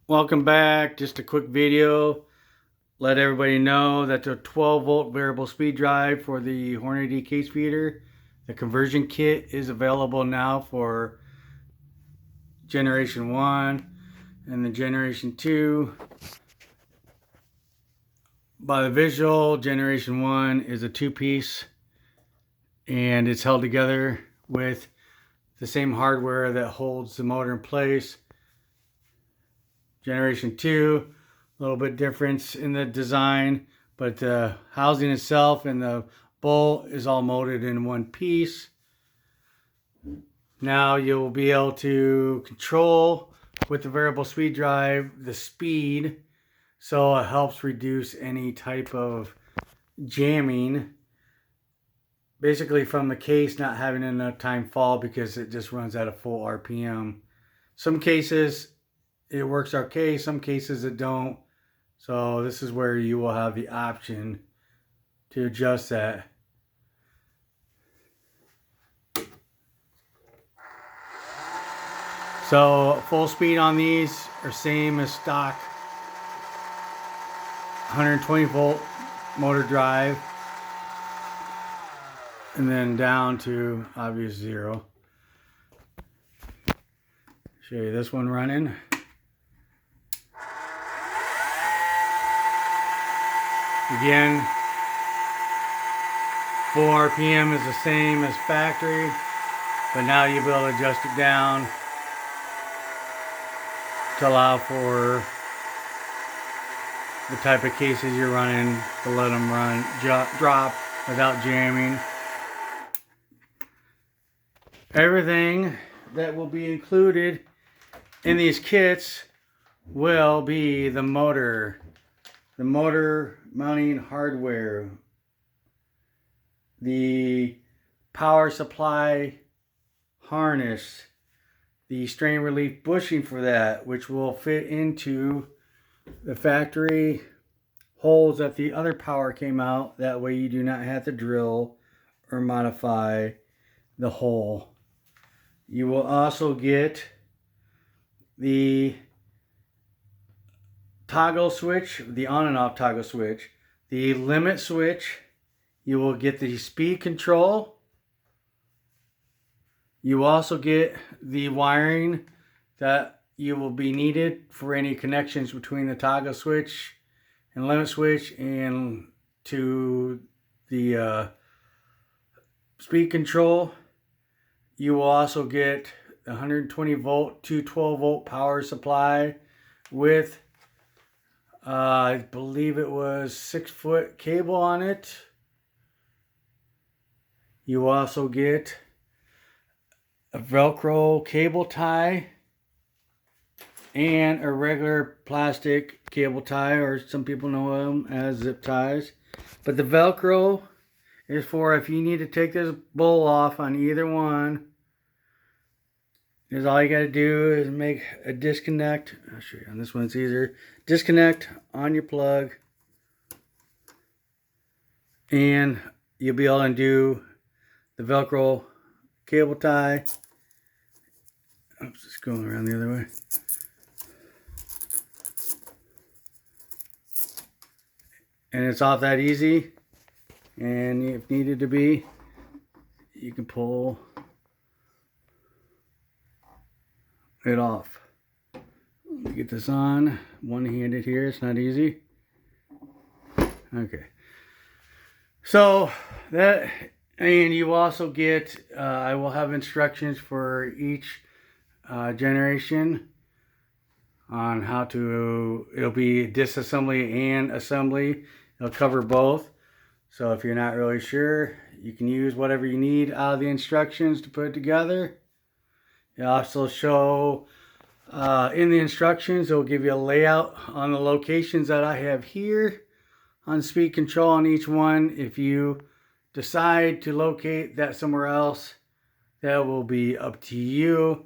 Welcome back. Just a quick video. Let everybody know that the 12-volt variable speed drive for the Hornady case feeder, the conversion kit, is available now for generation 1 and the generation 2. By the visual, generation 1 is a two-piece and it's held together with the same hardware that holds the motor in place. Generation 2, a little bit difference in the design, but the housing itself and the bowl is all molded in one piece. Now you'll be able to control with the variable speed drive the speed, so it helps reduce any type of jamming, basically from the case not having enough time fall because it just runs at a full RPM. Some cases it works okay, some cases it don't. So this is where you will have the option to adjust that. So full speed on these are same as stock 120 volt motor drive, and then down to obvious 0. Show you this one running. Again, full RPM is the same as factory, but now you'll be able to adjust it down to allow for the type of cases you're running, to let them drop without jamming. Everything that will be included in these kits will be the motor mounting hardware, the power supply harness, the strain relief bushing for that, which will fit into the factory holes that the other power came out. That way you do not have to drill or modify the hole. You will also get the toggle switch, the on and off toggle switch, the limit switch. You will get the speed control. You also get the wiring that you will be needed for any connections between the toggle switch and limit switch and to the speed control. You will also get 120 volt to 12 volt power supply with I believe it was 6-foot cable on it. You also get a Velcro cable tie and a regular plastic cable tie, or some people know them as zip ties. But the Velcro is for if you need to take this bowl off on either one. Is all you got to do is make a disconnect. I'll show you on this one, it's easier. Disconnect on your plug, and you'll be able to undo the Velcro cable tie. Oops, it's going around the other way. And it's off that easy. And if needed to be, you can pull it off. Let me get this on. One-handed here, it's not easy. Okay. So that, and you also get, I will have instructions for each generation on how to, it'll be disassembly and assembly. It'll cover both. So if you're not really sure, you can use whatever you need out of the instructions to put it together. It also show in the instructions, it'll give you a layout on the locations that I have here on speed control on each one. If you decide to locate that somewhere else, that will be up to you.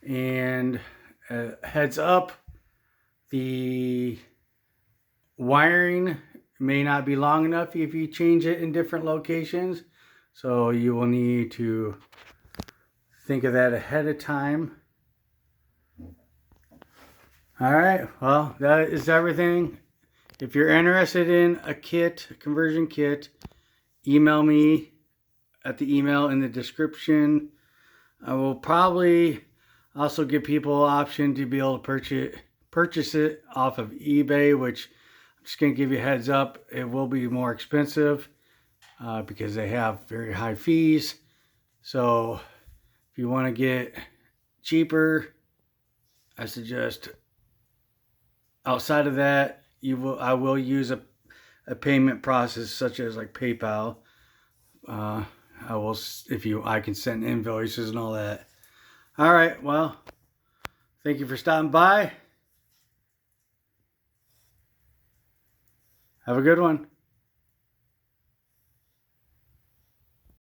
And heads up, the wiring may not be long enough if you change it in different locations, so you will need to think of that ahead of time. All right, well, that is everything. If you're interested in a kit, a conversion kit, email me at the email in the description. I will probably also give people an option to be able to purchase it off of eBay, which I'm just going to give you a heads up. It will be more expensive because they have very high fees. So if you want to get cheaper, I suggest outside of that, I will use a payment process such as like PayPal. I can send invoices and all that. All right, well, thank you for stopping by. Have a good one.